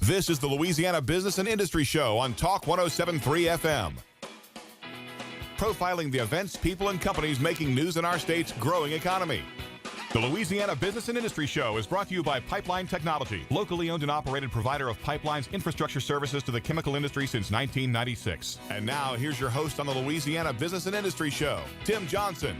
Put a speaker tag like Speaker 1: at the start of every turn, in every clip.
Speaker 1: This is the Louisiana Business and Industry Show on Talk 107.3 FM. Profiling the events, people, and companies making news in our state's growing economy. The Louisiana Business and Industry Show is brought to you by Pipeline Technology, locally owned and operated provider of pipelines infrastructure services to the chemical industry since 1996. And now, here's your host on the Louisiana Business and Industry Show, Tim Johnson.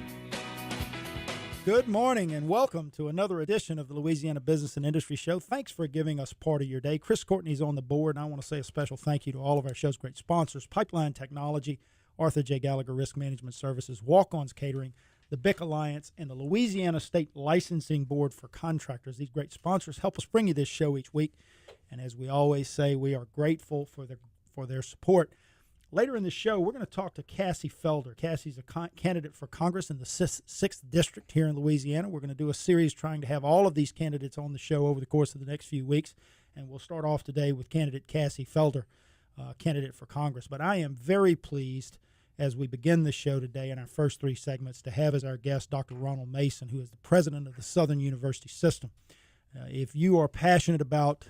Speaker 2: Good morning and welcome to another edition of the Louisiana Business and Industry Show. Thanks for giving us part of your day. Chris Courtney's on the board, and I want to say a special thank you to all of our show's great sponsors, Pipeline Technology, Arthur J. Gallagher Risk Management Services, Walk-Ons Catering, the BIC Alliance, and the Louisiana State Licensing Board for Contractors. These great sponsors help us bring you this show each week, and as we always say, we are grateful for their support. Later in the show, we're going to talk to Cassie Felder. Cassie's a candidate for Congress in the 6th District here in Louisiana. We're going to do a series trying to have all of these candidates on the show over the course of the next few weeks, and we'll start off today with candidate Cassie Felder, candidate for Congress. But I am very pleased as we begin the show today in our first three segments to have as our guest Dr. Ronald Mason, who is the president of the Southern University System. If you are passionate about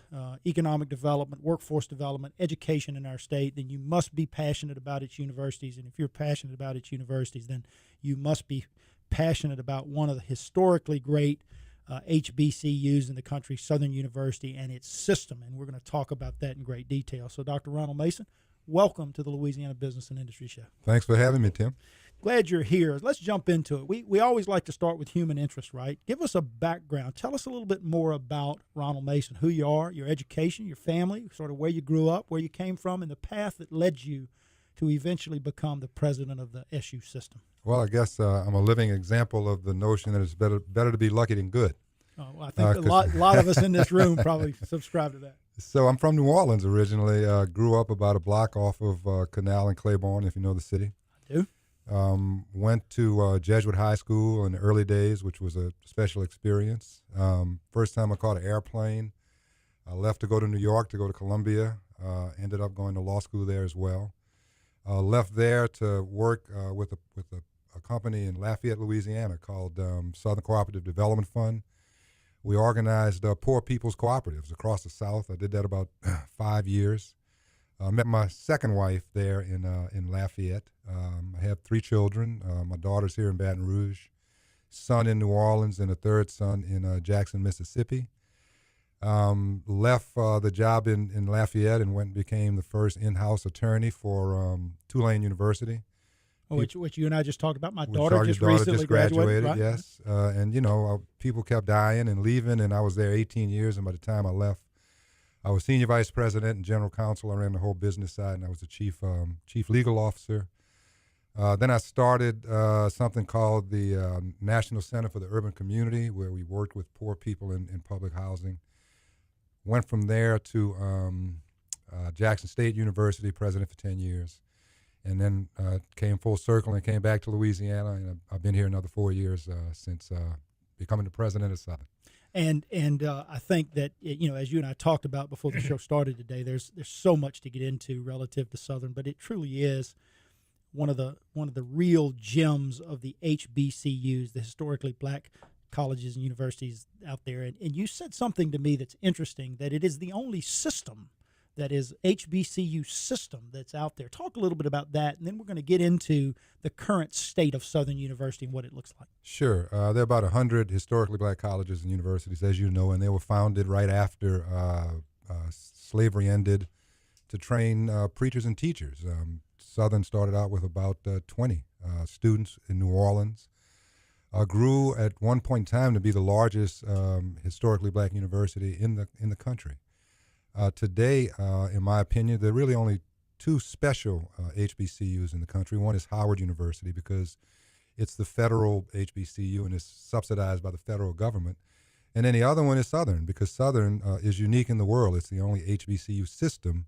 Speaker 2: economic development, workforce development, education in our state, then you must be passionate about its universities. And if you're passionate about its universities, then you must be passionate about one of the historically great HBCUs in the country, Southern University, and its system. And we're going to talk about that in great detail. So, Dr. Ronald Mason, welcome to the Louisiana Business and Industry Show.
Speaker 3: Thanks for having me, Tim.
Speaker 2: Glad you're here. Let's jump into it. We always like to start with human interest, right? Give us a background. Tell us a little bit more about Ronald Mason, who you are, your education, your family, sort of where you grew up, where you came from, and the path that led you to eventually become the president of the SU system.
Speaker 3: Well, I guess I'm a living example of the notion that it's better to be lucky than good.
Speaker 2: Oh, well, I think a lot of us in this room probably subscribe to that.
Speaker 3: So I'm from New Orleans originally. Grew up about a block off of Canal and Claiborne, if you know the city.
Speaker 2: I do.
Speaker 3: Went to Jesuit High School in the early days, which was a special experience. First time I caught an airplane. I left to go to New York, to go to Columbia. Ended up going to law school there as well. Left there to work with a company in Lafayette, Louisiana called Southern Cooperative Development Fund. We organized poor people's cooperatives across the South. I did that about 5 years. Met my second wife there in Lafayette. I have 3 children. My daughter's here in Baton Rouge, son in New Orleans, and a third son in Jackson, Mississippi. Left the job in Lafayette and went and became the first in-house attorney for Tulane University.
Speaker 2: Which you and I just talked about. My daughter just recently graduated. Right?
Speaker 3: Yes. And, people kept dying and leaving, and I was there 18 years, and by the time I left, I was senior vice president and general counsel. I ran the whole business side, and I was the chief legal officer. Then I started something called the National Center for the Urban Community, where we worked with poor people in public housing. Went from there to Jackson State University, president for 10 years. And then came full circle and came back to Louisiana, and I've been here another 4 years since becoming the president of Southern.
Speaker 2: And I think that, as you and I talked about before the show started today, there's so much to get into relative to Southern, but it truly is one of the real gems of the HBCUs, the historically black colleges and universities out there. And you said something to me that's interesting, that it is the only system that is HBCU system that's out there. Talk a little bit about that, and then we're going to get into the current state of Southern University and what it looks like.
Speaker 3: Sure. There are about 100 historically black colleges and universities, as you know, and they were founded right after slavery ended to train preachers and teachers. Southern started out with about 20 students in New Orleans. Grew at one point in time to be the largest historically black university in the country. Today, in my opinion, there are really only 2 special HBCUs in the country. One is Howard University because it's the federal HBCU and is subsidized by the federal government. And then the other one is Southern because Southern is unique in the world. It's the only HBCU system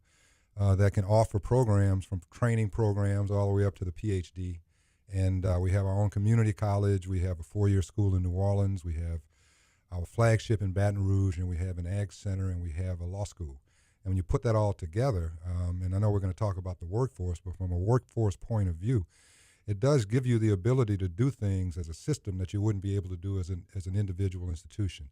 Speaker 3: that can offer programs from training programs all the way up to the PhD. And we have our own community college. We have a 4-year school in New Orleans. We have our flagship in Baton Rouge, and we have an ag center, and we have a law school. And when you put that all together, and I know we're going to talk about the workforce, but from a workforce point of view, it does give you the ability to do things as a system that you wouldn't be able to do as an individual institution.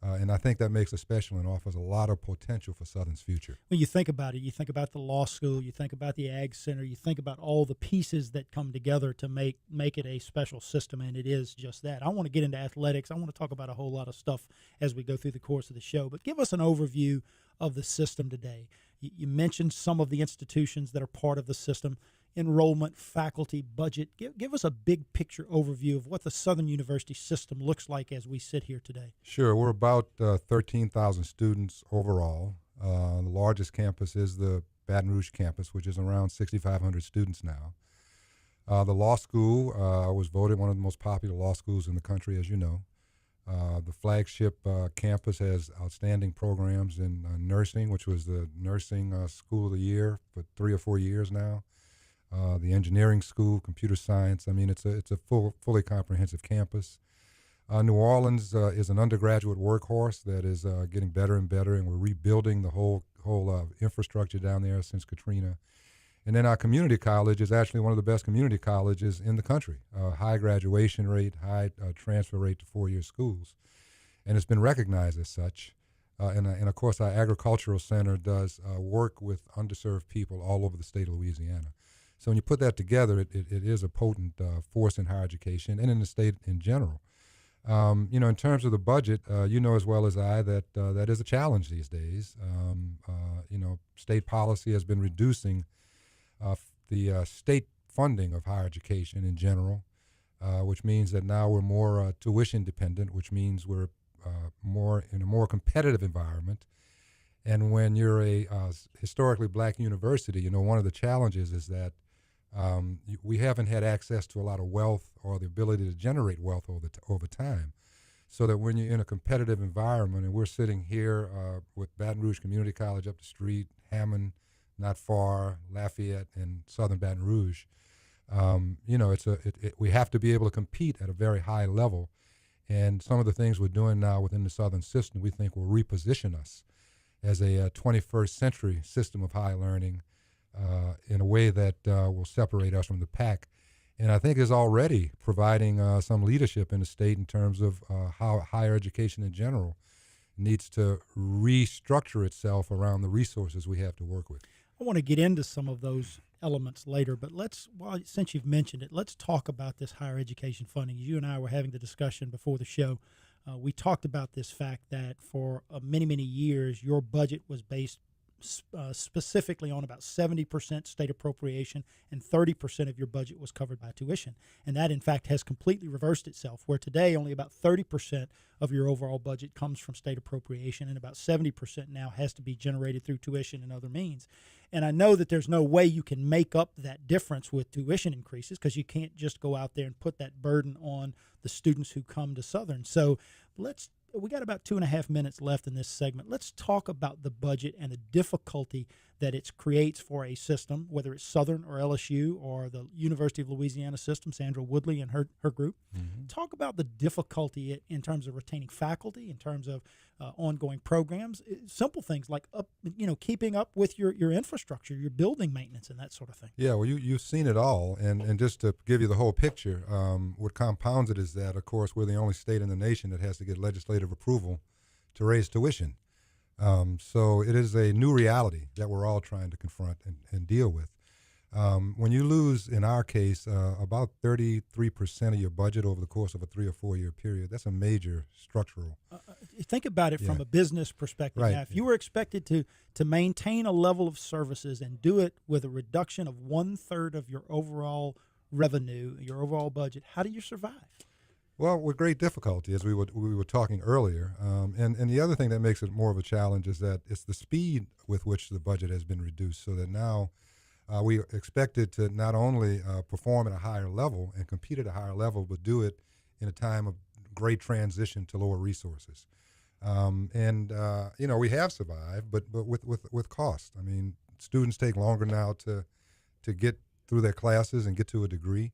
Speaker 3: And I think that makes it special and offers a lot of potential for Southern's future.
Speaker 2: When you think about it, you think about the law school, you think about the ag center, you think about all the pieces that come together to make it a special system, and it is just that. I want to get into athletics. I want to talk about a whole lot of stuff as we go through the course of the show, but give us an overview of the system today. You mentioned some of the institutions that are part of the system: enrollment, faculty, budget. Give us a big picture overview of what the Southern University system looks like as we sit here today.
Speaker 3: Sure. We're about 13,000 students overall. The largest campus is the Baton Rouge campus, which is around 6,500 students now. The law school was voted one of the most popular law schools in the country, as you know. The flagship campus has outstanding programs in nursing, which was the nursing school of the year for 3 or 4 years now. The engineering school, computer science. I mean, it's a fully comprehensive campus. New Orleans is an undergraduate workhorse that is getting better and better, and we're rebuilding the whole infrastructure down there since Katrina. And then our community college is actually one of the best community colleges in the country. High graduation rate, high transfer rate to four-year schools, and it's been recognized as such. And of course, our agricultural center does work with underserved people all over the state of Louisiana. So when you put that together, it is a potent force in higher education and in the state in general. In terms of the budget, you know as well as I that that is a challenge these days. State policy has been reducing the state funding of higher education in general, which means that now we're more tuition dependent, which means we're more in a more competitive environment. And when you're a historically black university, one of the challenges is that we haven't had access to a lot of wealth or the ability to generate wealth over time. So that when you're in a competitive environment, and we're sitting here with Baton Rouge Community College up the street, Hammond not far, Lafayette, and Southern Baton Rouge, we have to be able to compete at a very high level. And some of the things we're doing now within the Southern system, we think will reposition us as a 21st century system of higher learning in a way that will separate us from the pack. And I think is already providing some leadership in the state in terms of how higher education in general needs to restructure itself around the resources we have to work with.
Speaker 2: I want to get into some of those elements later, but since you've mentioned it, let's talk about this higher education funding. You and I were having the discussion before the show. We talked about this fact that for many, many years, your budget was based specifically on about 70% state appropriation, and 30% of your budget was covered by tuition. And that, in fact, has completely reversed itself, where today only about 30% of your overall budget comes from state appropriation, and about 70% now has to be generated through tuition and other means. And I know that there's no way you can make up that difference with tuition increases, because you can't just go out there and put that burden on the students who come to Southern. So we got about 2.5 minutes left in this segment. Let's talk about the budget and the difficulty that it creates for a system, whether it's Southern or LSU or the University of Louisiana system, Sandra Woodley and her group. Mm-hmm. Talk about the difficulty in terms of retaining faculty, in terms of ongoing programs, simple things like keeping up with your infrastructure, your building maintenance, and that sort of thing.
Speaker 3: Yeah, well, you've seen it all, and just to give you the whole picture, what compounds it is that, of course, we're the only state in the nation that has to get legislative approval to raise tuition. So it is a new reality that we're all trying to confront and deal with. When you lose, in our case, about 33% of your budget over the course of a 3 or 4 year period, that's a major structural.
Speaker 2: Think about it from a business perspective.
Speaker 3: Right.
Speaker 2: Now, if you were expected to maintain a level of services and do it with a reduction of 1/3 of your overall revenue, your overall budget, how do you survive?
Speaker 3: Well, with great difficulty, as we were talking earlier. And the other thing that makes it more of a challenge is that it's the speed with which the budget has been reduced, so that now we expected to not only perform at a higher level and compete at a higher level, but do it in a time of great transition to lower resources. We have survived, but with cost. I mean, students take longer now to get through their classes and get to a degree.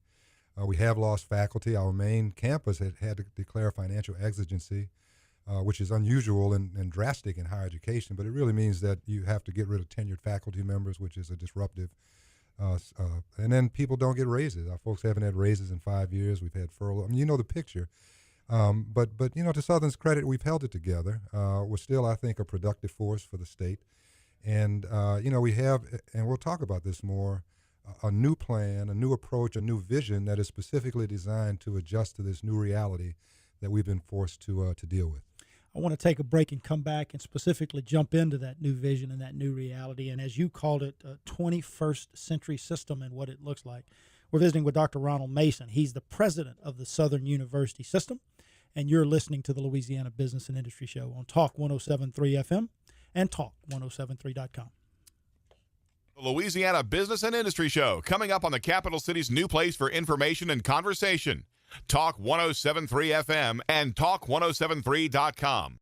Speaker 3: We have lost faculty. Our main campus had to declare financial exigency, which is unusual and drastic in higher education, but it really means that you have to get rid of tenured faculty members, which is a disruptive. And then people don't get raises. Our folks haven't had raises in 5 years. We've had furlough. I mean, you know the picture. But to Southern's credit, we've held it together. We're still, I think, a productive force for the state. And, we have, and we'll talk about this more, a new plan, a new approach, a new vision that is specifically designed to adjust to this new reality that we've been forced to deal with.
Speaker 2: I want to take a break and come back and specifically jump into that new vision and that new reality, and as you called it, a 21st century system and what it looks like. We're visiting with Dr. Ronald Mason. He's the president of the Southern University System, and you're listening to the Louisiana Business and Industry Show on Talk 107.3 FM and Talk1073.com.
Speaker 1: The Louisiana Business and Industry Show, coming up on the capital city's new place for information and conversation. Talk 107.3 FM and Talk1073.com.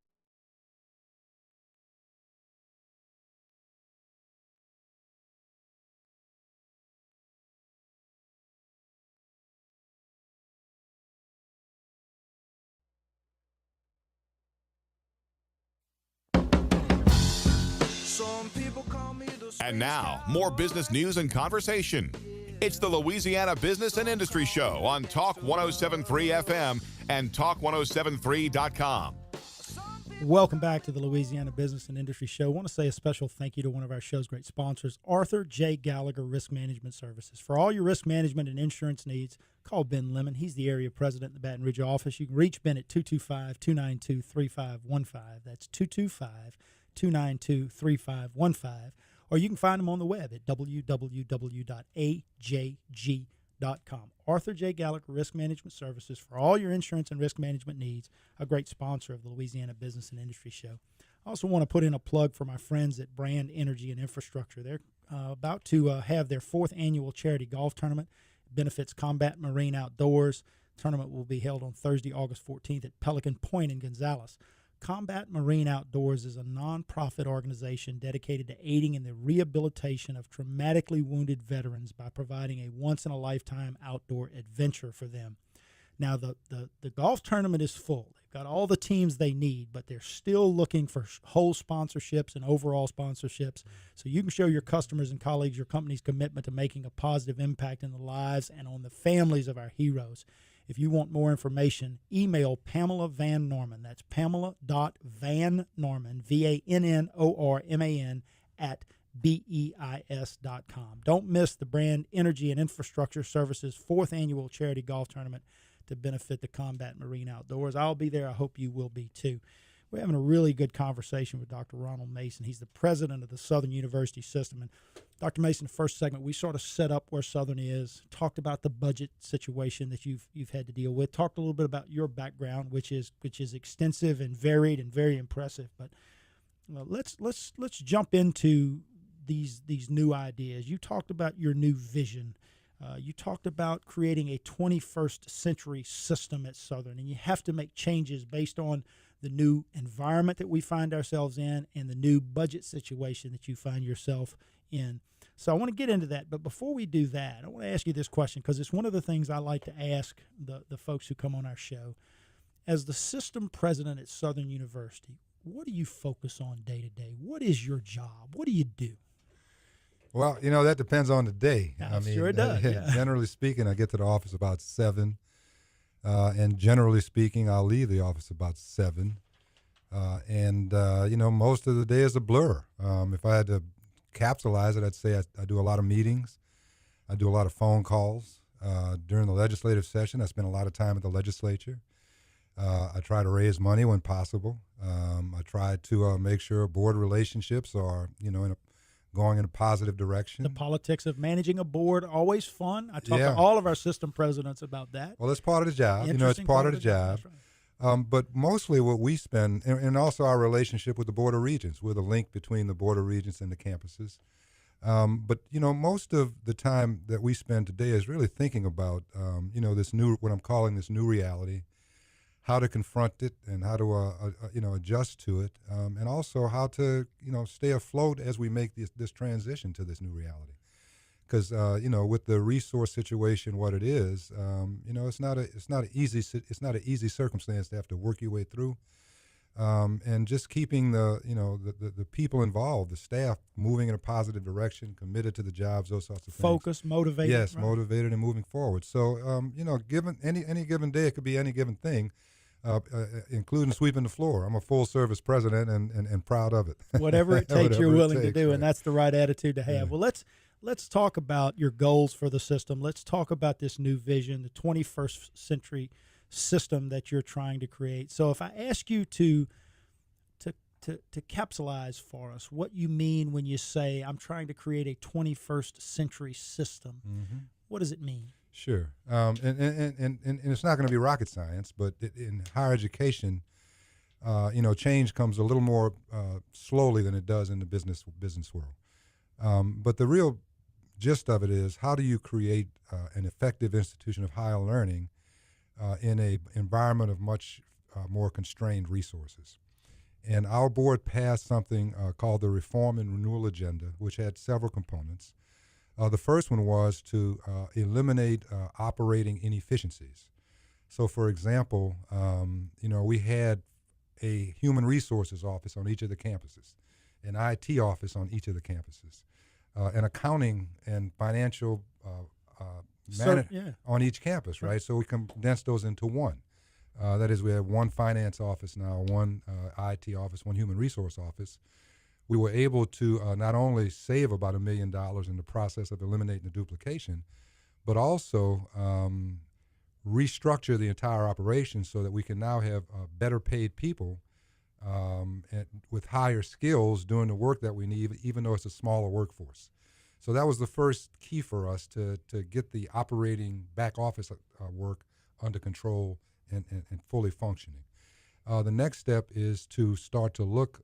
Speaker 1: And now, more business news and conversation. It's the Louisiana Business and Industry Show on Talk 107.3 FM and Talk1073.com.
Speaker 2: Welcome back to the Louisiana Business and Industry Show. I want to say a special thank you to one of our show's great sponsors, Arthur J. Gallagher Risk Management Services. For all your risk management and insurance needs, call Ben Lemon. He's the area president in the Baton Rouge office. You can reach Ben at 225-292-3515. That's 225-292-3515. Or you can find him on the web at www.ajg.com. Arthur J. Gallagher Risk Management Services for all your insurance and risk management needs, a great sponsor of the Louisiana Business and Industry Show. I also want to put in a plug for my friends at Brand Energy and Infrastructure. They're about to have their 4th annual charity golf tournament. It benefits Combat Marine Outdoors. The tournament will be held on Thursday, August 14th at Pelican Point in Gonzales. Combat Marine Outdoors is a nonprofit organization dedicated to aiding in the rehabilitation of traumatically wounded veterans by providing a once-in-a-lifetime outdoor adventure for them. Now, the golf tournament is full. They've got all the teams they need, but they're still looking for whole sponsorships and overall sponsorships so you can show your customers and colleagues your company's commitment to making a positive impact in the lives and on the families of our heroes. If you want more information, email Pamela Van Norman. That's pamela.vannorman, VANNORMAN, at BEIS.com. Don't miss the Brand Energy and Infrastructure Services 4th annual charity golf tournament to benefit the Combat Marine Outdoors. I'll be there. I hope you will be too. We're having a really good conversation with Dr. Ronald Mason. He's the president of the Southern University System. And Dr. Mason, the first segment, we sort of set up where Southern is, talked about the budget situation that you've had to deal with, talked a little bit about your background, which is extensive and varied and very impressive. But let's jump into these new ideas. You talked about your new vision. You talked about creating a 21st century system at Southern, and you have to make changes based on the new environment that we find ourselves in and the new budget situation that you find yourself in. So I want to get into that. But before we do that, I want to ask you this question because it's one of the things I like to ask the folks who come on our show. As the system president at Southern University, what do you focus on day to day? What is your job? What do you do?
Speaker 3: Well, that depends on the day.
Speaker 2: Sure it does. Yeah.
Speaker 3: Generally speaking, I get to the office about 7. And generally speaking, I'll leave the office about 7. Most of the day is a blur. If I had to capsulize it, I'd say I do a lot of meetings. I do a lot of phone calls. During the legislative session, I spend a lot of time at the legislature. I try to raise money when possible. I try to make sure board relationships are, going in a positive direction.
Speaker 2: The politics of managing a board, always fun. I talk to all of our system presidents about that.
Speaker 3: Well, it's part of the job. It's part of the job. Right. But mostly what we spend, and also our relationship with the Board of Regents. We're the link between the Board of Regents and the campuses. But most of the time that we spend today is really thinking about, this new, what I'm calling this new reality, how to confront it and how to adjust to it, and also how to stay afloat as we make this transition to this new reality. Because with the resource situation, what it is, it's not an easy circumstance to have to work your way through, and just keeping the people involved, the staff, moving in a positive direction, committed to the jobs, those sorts of things.
Speaker 2: Focused, motivated.
Speaker 3: Yes,
Speaker 2: right?
Speaker 3: Motivated and moving forward. So given any given day, it could be any given thing. including sweeping the floor. I'm a full-service president and proud of it.
Speaker 2: Whatever it takes,
Speaker 3: Whatever
Speaker 2: you're
Speaker 3: it
Speaker 2: willing to
Speaker 3: takes,
Speaker 2: do,
Speaker 3: right.
Speaker 2: and that's the right attitude to have.
Speaker 3: Yeah.
Speaker 2: Well, let's talk about your goals for the system. Let's talk about this new vision, the 21st century system that you're trying to create. So if I ask you to capsulize for us what you mean when you say I'm trying to create a 21st century system, what does it mean?
Speaker 3: Sure. And it's not going to be rocket science, but in higher education, change comes a little more slowly than it does in the business world. But the real gist of it is, how do you create an effective institution of higher learning in an environment of much more constrained resources? And our board passed something called the Reform and Renewal Agenda, which had several components. The first one was to eliminate operating inefficiencies. So, for example, we had a human resources office on each of the campuses, an IT office on each of the campuses, an accounting and financial on each campus, right? So we condensed those into one. That is, we have one finance office now, one IT office, one human resource office. We were able to not only save about $1 million in the process of eliminating the duplication, but also restructure the entire operation so that we can now have better paid people and with higher skills doing the work that we need, even though it's a smaller workforce. So that was the first key for us to get the operating back office work under control and fully functioning. The next step is to start to look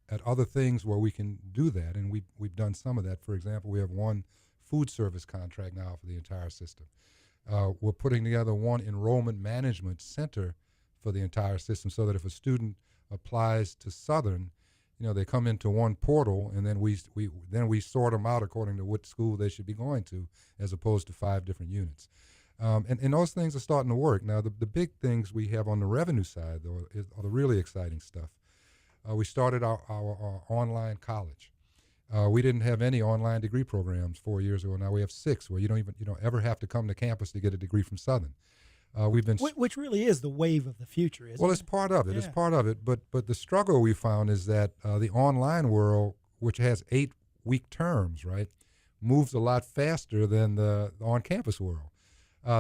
Speaker 3: at other things where we can do that, and we've done some of that. For example, we have one food service contract now for the entire system. We're putting together one enrollment management center for the entire system, so that if a student applies to Southern, they come into one portal, and then we sort them out according to what school they should be going to, as opposed to 5 different units. And those things are starting to work. Now, the big things we have on the revenue side, though, are the really exciting stuff. We started our online college. We didn't have any online degree programs 4 years ago. Now we have 6, where you don't ever have to come to campus to get a degree from Southern.
Speaker 2: Which really is the wave of the future, isn't it?
Speaker 3: Well, it's part of it. Yeah. It's part of it. But the struggle we found is that the online world, which has 8-week terms, right, moves a lot faster than the on-campus world.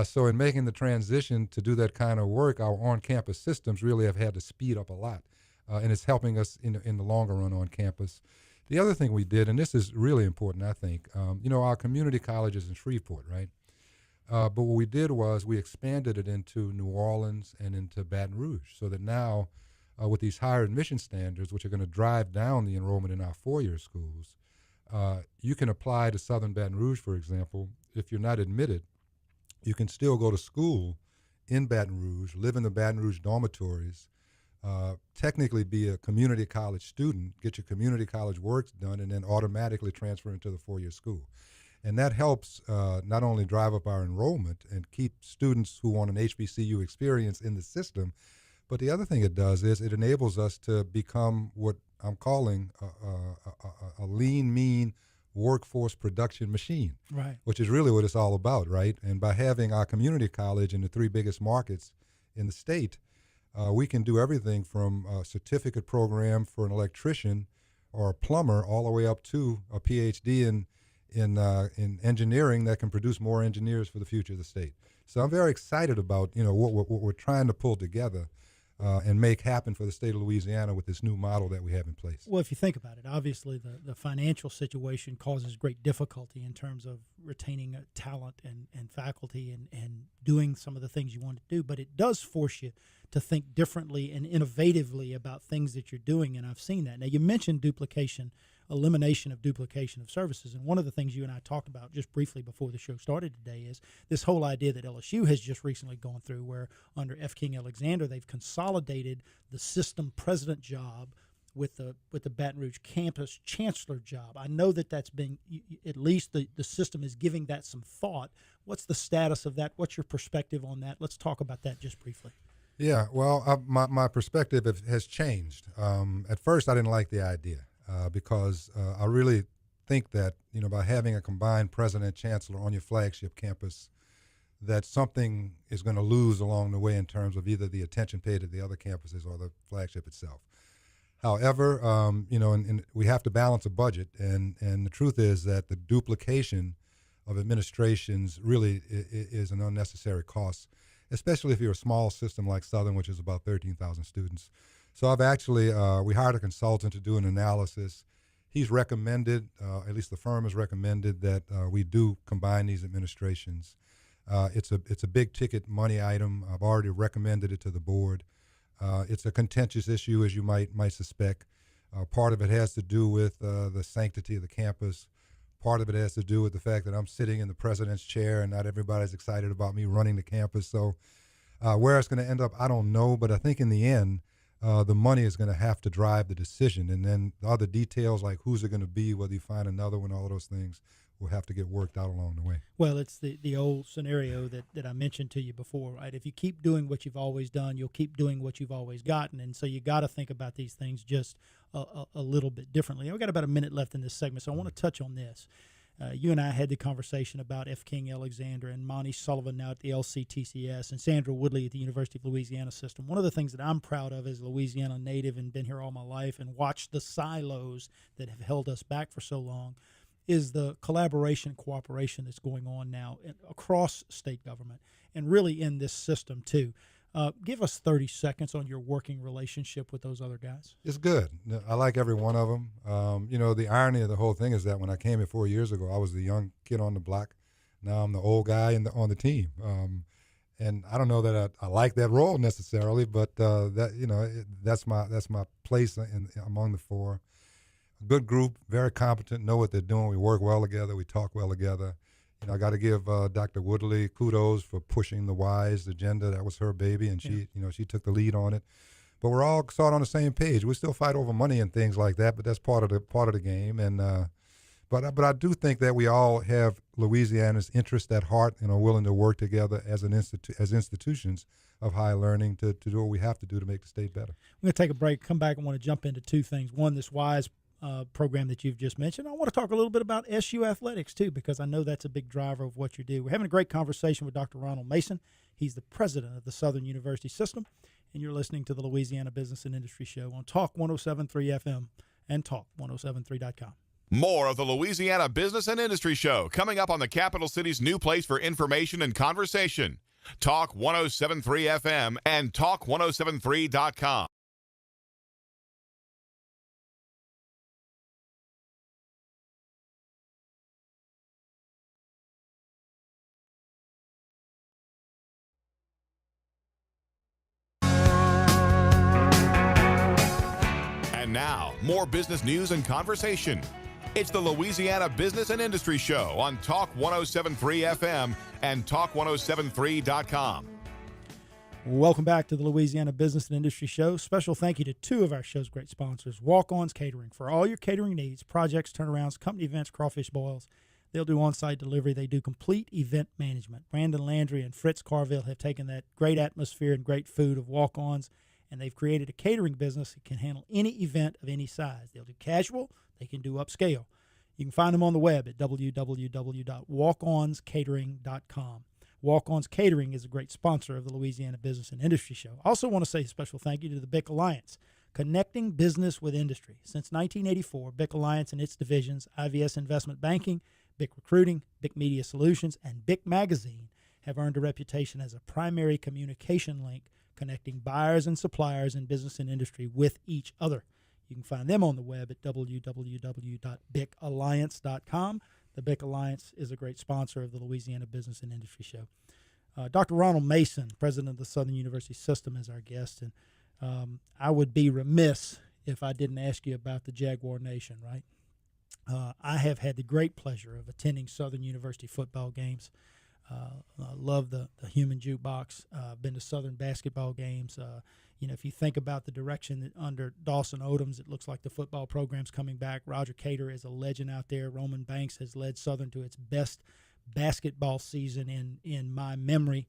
Speaker 3: So in making the transition to do that kind of work, our on-campus systems really have had to speed up a lot, and it's helping us in the longer run on campus. The other thing we did, and this is really important, I think, our community college is in Shreveport, right? But what we did was we expanded it into New Orleans and into Baton Rouge, so that now with these higher admission standards, which are going to drive down the enrollment in our 4-year schools, you can apply to Southern Baton Rouge, for example. If you're not admitted, you can still go to school in Baton Rouge, live in the Baton Rouge dormitories, technically be a community college student, get your community college work done, and then automatically transfer into the 4-year school. And that helps not only drive up our enrollment and keep students who want an HBCU experience in the system, but the other thing it does is it enables us to become what I'm calling a lean, mean workforce production machine,
Speaker 2: right?
Speaker 3: Which is really what it's all about, right? And by having our community college in the 3 biggest markets in the state, we can do everything from a certificate program for an electrician or a plumber all the way up to a PhD in engineering that can produce more engineers for the future of the state. So I'm very excited about what we're trying to pull together and make happen for the state of Louisiana with this new model that we have in place.
Speaker 2: Well, if you think about it, obviously the financial situation causes great difficulty in terms of retaining talent and faculty and doing some of the things you want to do, but it does force you to think differently and innovatively about things that you're doing, and I've seen that. Now, you mentioned elimination of duplication of services, and one of the things you and I talked about just briefly before the show started today is this whole idea that LSU has just recently gone through, where under F. King Alexander they've consolidated the system president job with the Baton Rouge campus chancellor job. I know that's been, at least the system is giving that some thought. What's the status of that? What's your perspective on that? Let's talk about that just briefly.
Speaker 3: Yeah, well, my perspective has changed. At first, I didn't like the idea because I really think that, by having a combined president chancellor on your flagship campus, that something is going to lose along the way in terms of either the attention paid to the other campuses or the flagship itself. However, and we have to balance a budget, and the truth is that the duplication of administrations really is an unnecessary cost, especially if you're a small system like Southern, which is about 13,000 students. So I've actually, we hired a consultant to do an analysis. He's recommended, at least the firm has recommended, that we do combine these administrations. It's a big ticket money item. I've already recommended it to the board. It's a contentious issue, as you might suspect. Part of it has to do with the sanctity of the campus. Part of it has to do with the fact that I'm sitting in the president's chair and not everybody's excited about me running the campus. So where it's going to end up, I don't know. But I think in the end, the money is going to have to drive the decision. And then the other details, like who's it going to be, whether you find another one, all of those things will have to get worked out along the way.
Speaker 2: Well, it's the old scenario that I mentioned to you before, right? If you keep doing what you've always done, you'll keep doing what you've always gotten. And so you got to think about these things just a little bit differently. We've got about a minute left in this segment, so I want to touch on this. You and I had the conversation about F. King Alexander and Monty Sullivan now at the LCTCS and Sandra Woodley at the University of Louisiana system. One of the things that I'm proud of as a Louisiana native and been here all my life and watched the silos that have held us back for so long is the collaboration, cooperation that's going on now across state government and really in this system too. Give us 30 seconds on your working relationship with those other guys.
Speaker 3: It's good. I like every one of them. The irony of the whole thing is that when I came here 4 years ago, I was the young kid on the block. Now I'm the old guy on the team. And I don't know that I like that role necessarily, but that's my place among the four. A good group, very competent, know what they're doing. We work well together. We talk well together. I got to give Dr. Woodley kudos for pushing the WISE agenda. That was her baby, and she took the lead on it. But we're all sort of on the same page. We still fight over money and things like that, but that's part of the game. And but I do think that we all have Louisiana's interest at heart and are willing to work together as institutions of higher learning to do what we have to do to make the state better.
Speaker 2: We're going to take a break. Come back. I want to jump into two things. One, this WISE program that you've just mentioned. I want to talk a little bit about SU athletics too, because I know that's a big driver of what you do. We're having a great conversation with Dr. Ronald Mason. He's the president of the Southern University System, and you're listening to the Louisiana Business and Industry Show on Talk 107.3 FM and Talk1073.com.
Speaker 1: More of the Louisiana Business and Industry Show coming up on the capital city's new place for information and conversation. Talk 107.3 FM and Talk1073.com. And now, more business news and conversation. It's the Louisiana Business and Industry Show on Talk 107.3 FM and Talk1073.com.
Speaker 2: Welcome back to the Louisiana Business and Industry Show. Special thank you to two of our show's great sponsors, Walk-On's Catering. For all your catering needs, projects, turnarounds, company events, crawfish boils, they'll do on-site delivery. They do complete event management. Brandon Landry and Fritz Carville have taken that great atmosphere and great food of Walk-On's, and they've created a catering business that can handle any event of any size. They'll do casual. They can do upscale. You can find them on the web at www.walkonscatering.com. Walk-On's Catering is a great sponsor of the Louisiana Business and Industry Show. I also want to say a special thank you to the BIC Alliance, connecting business with industry. Since 1984, BIC Alliance and its divisions, IVS Investment Banking, BIC Recruiting, BIC Media Solutions, and BIC Magazine have earned a reputation as a primary communication link connecting buyers and suppliers in business and industry with each other. You can find them on the web at www.bicalliance.com. The BIC Alliance is a great sponsor of the Louisiana Business and Industry Show. Dr. Ronald Mason, president of the Southern University System, is our guest, and I would be remiss if I didn't ask you about the Jaguar Nation, right? I have had the great pleasure of attending Southern University football games. I love the human jukebox. Been to Southern basketball games. If you think about the direction that under Dawson Odoms, it looks like the football program's coming back. Roger Cater is a legend out there. Roman Banks has led Southern to its best basketball season in my memory.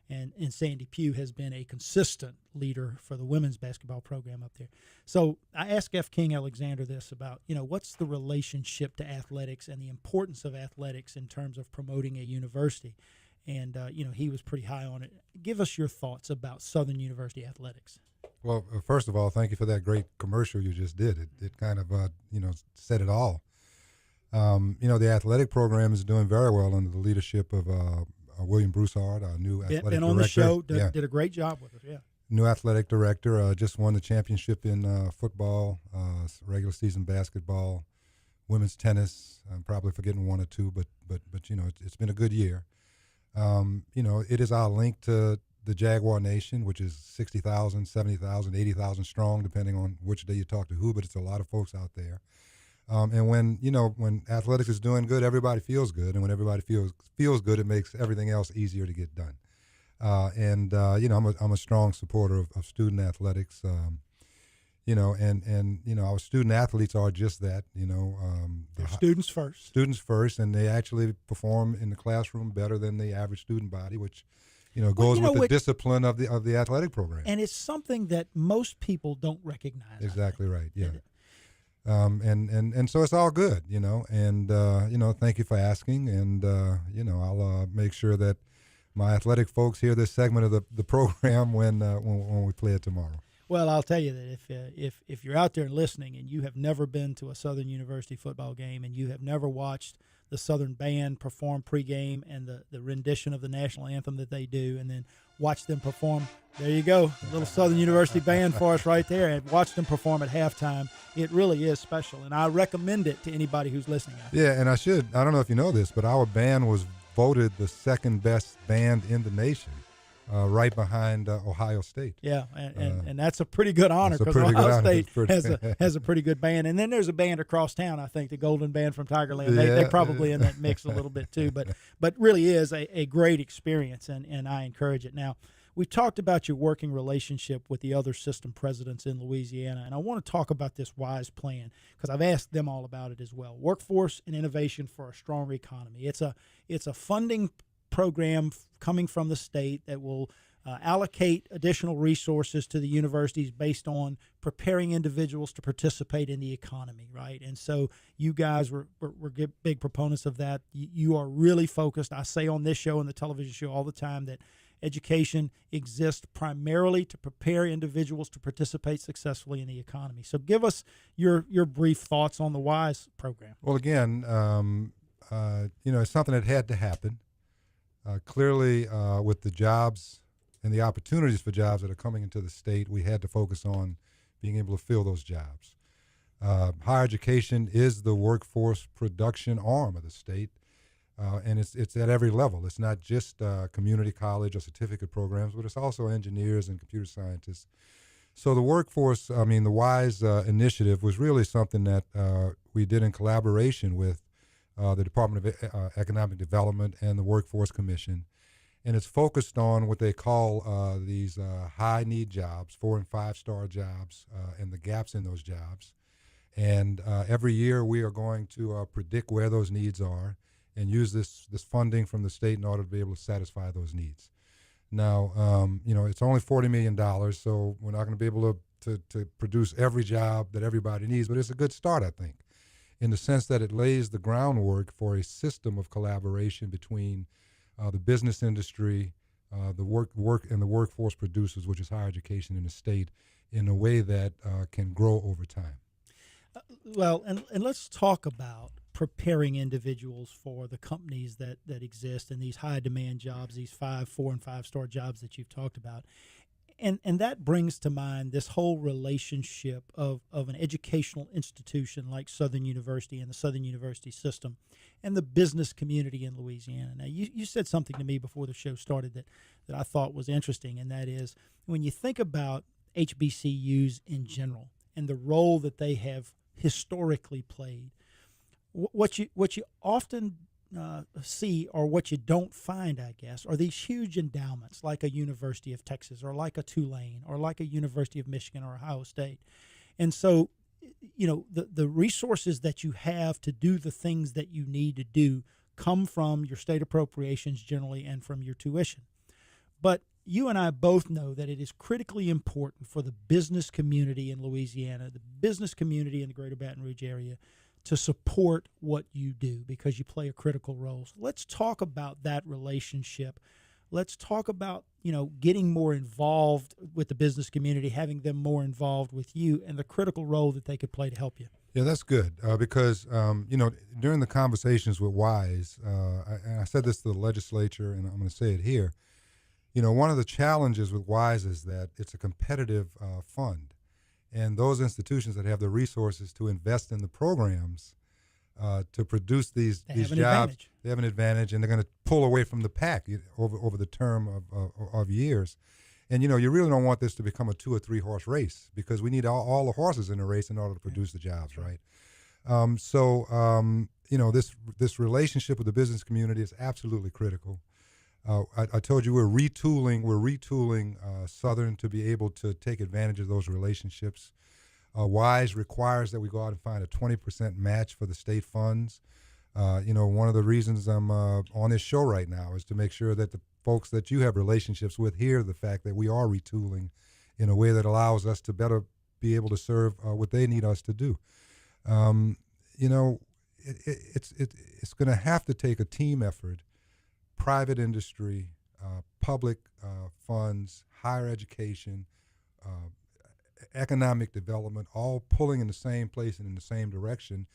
Speaker 2: And Sandy Pugh has been a consistent leader for the women's basketball program up there. So I asked F. King Alexander this about, what's the relationship to athletics and the importance of athletics in terms of promoting a university. and he was pretty high on it. Give us your thoughts about Southern University athletics.
Speaker 3: Well, first of all, thank you for that great commercial you just did. It kind of said it all. The athletic program is doing very well under the leadership of William Broussard, our new athletic director.
Speaker 2: Been on the show, did a great job with us, yeah.
Speaker 3: New athletic director, just won the championship in football, regular season basketball, women's tennis. I'm probably forgetting one or two, but it's been a good year. It is our link to the Jaguar Nation, which is 60,000, 70,000, 80,000 strong, depending on which day you talk to who, but it's a lot of folks out there. And when athletics is doing good, everybody feels good, and when everybody feels good, it makes everything else easier to get done. I'm a strong supporter of student athletics. Our student athletes are just that.
Speaker 2: They're students first.
Speaker 3: Students first, and they actually perform in the classroom better than the average student body, which goes with the discipline of the athletic program.
Speaker 2: And it's something that most people don't recognize.
Speaker 3: Exactly right. Yeah. And so it's all good, and thank you for asking, and I'll make sure that my athletic folks hear this segment of the program when we play it tomorrow.
Speaker 2: Well, I'll tell you that if you're out there listening and you have never been to a Southern University football game and you have never watched the Southern band perform pregame and the rendition of the national anthem that they do, and then watch them perform. There you go, a little Southern University band for us right there, and watch them perform at halftime. It really is special, and I recommend it to anybody who's listening out there.
Speaker 3: Yeah, and I don't know if you know this, but our band was voted the second best band in the nation, right behind Ohio State.
Speaker 2: Yeah, and that's a pretty good honor, because Ohio State has a pretty good band. And then there's a band across town, I think, the Golden Band from Tigerland. They're probably in that mix a little bit too, but really is a great experience, and I encourage it. Now, we talked about your working relationship with the other system presidents in Louisiana, and I want to talk about this WISE plan because I've asked them all about it as well. Workforce and Innovation for a Stronger Economy. It's a funding program coming from the state that will allocate additional resources to the universities based on preparing individuals to participate in the economy, right? And so you guys were big proponents of that. You are really focused. I say on this show and the television show all the time that education exists primarily to prepare individuals to participate successfully in the economy. So give us your brief thoughts on the WISE program.
Speaker 3: Well, again, it's something that had to happen. Clearly, with the jobs and the opportunities for jobs that are coming into the state, we had to focus on being able to fill those jobs. Higher education is the workforce production arm of the state. And it's at every level. It's not just community college or certificate programs, but it's also engineers and computer scientists. So the workforce, the WISE initiative was really something that we did in collaboration with the Department of Economic Development and the Workforce Commission. And it's focused on what they call these high-need jobs, 4- and 5-star jobs, and the gaps in those jobs. And every year we are going to predict where those needs are and use this funding from the state in order to be able to satisfy those needs. Now, it's only $40 million, so we're not going to be able to produce every job that everybody needs, but it's a good start, I think, in the sense that it lays the groundwork for a system of collaboration between the business industry, the work and the workforce producers, which is higher education in the state, in a way that can grow over time.
Speaker 2: Well, and let's talk about preparing individuals for the companies that exist in these high demand jobs, these 4- and 5-star jobs that you've talked about. And that brings to mind this whole relationship of an educational institution like Southern University and the Southern University system and the business community in Louisiana. Now, you said something to me before the show started that I thought was interesting, and that is when you think about HBCUs in general and the role that they have historically played, what you often see, or what you don't find, I guess, are these huge endowments like a University of Texas or like a Tulane or like a University of Michigan or Ohio State. And so, the resources that you have to do the things that you need to do come from your state appropriations generally and from your tuition. But you and I both know that it is critically important for the business community in Louisiana, the business community in the greater Baton Rouge area, to support what you do because you play a critical role. So let's talk about that relationship. Let's talk about, getting more involved with the business community, having them more involved with you, and the critical role that they could play to help you.
Speaker 3: Yeah, that's good because, during the conversations with WISE, and I said this to the legislature, and I'm going to say it here, one of the challenges with WISE is that it's a competitive fund. And those institutions that have the resources to invest in the programs to produce these jobs,
Speaker 2: advantage.
Speaker 3: They have an advantage, and they're going to pull away from the pack over the term of years. And, you really don't want this to become a 2 or 3 horse race because we need all the horses in the race in order to produce the jobs, right? This relationship with the business community is absolutely critical. I told you we're retooling Southern to be able to take advantage of those relationships. WISE requires that we go out and find a 20% match for the state funds. One of the reasons I'm on this show right now is to make sure that the folks that you have relationships with hear the fact that we are retooling in a way that allows us to better be able to serve what they need us to do. It's going to have to take a team effort, private industry, public funds, higher education, economic development, all pulling in the same place and in the same direction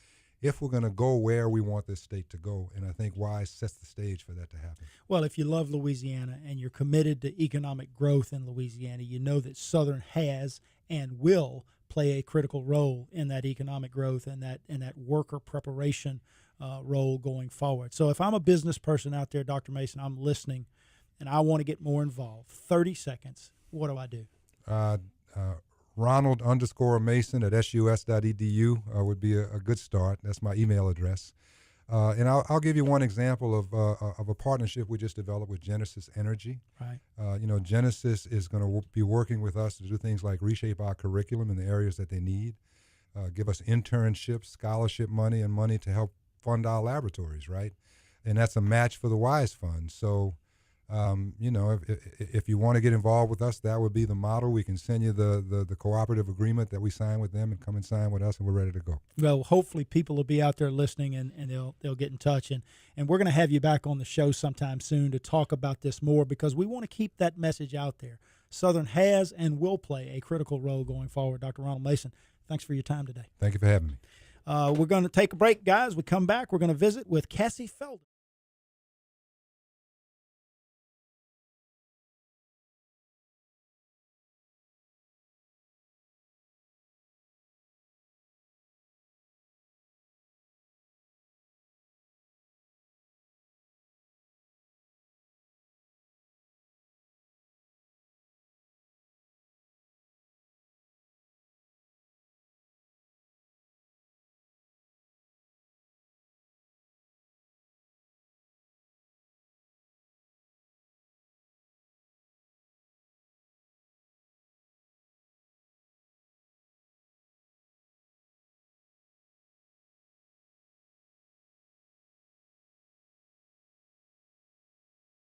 Speaker 3: if we're going to go where we want this state to go. And I think WISE sets the stage for that to happen.
Speaker 2: Well, if you love Louisiana and you're committed to economic growth in Louisiana, you know that Southern has and will play a critical role in that economic growth and that worker preparation role going forward. So if I'm a business person out there, Dr. Mason, I'm listening, and I want to get more involved, 30 seconds, what do I do?
Speaker 3: Ronald _Mason at sus.edu would be a good start. That's my email address. And I'll give you one example of a partnership we just developed with Genesis Energy.
Speaker 2: Right.
Speaker 3: Genesis is going to be working with us to do things like reshape our curriculum in the areas that they need, give us internships, scholarship money, and money to help fund our laboratories, right? And that's a match for the WISE Fund. So, if you want to get involved with us, that would be the model. We can send you the cooperative agreement that we sign with them and come and sign with us, and we're ready to go.
Speaker 2: Well, hopefully people will be out there listening and they'll get in touch. And we're going to have you back on the show sometime soon to talk about this more because we want to keep that message out there. Southern has and will play a critical role going forward. Dr. Ronald Mason, thanks for your time today.
Speaker 3: Thank you for having me.
Speaker 2: We're going to take a break, guys. We come back. We're going to visit with Cassie Felder.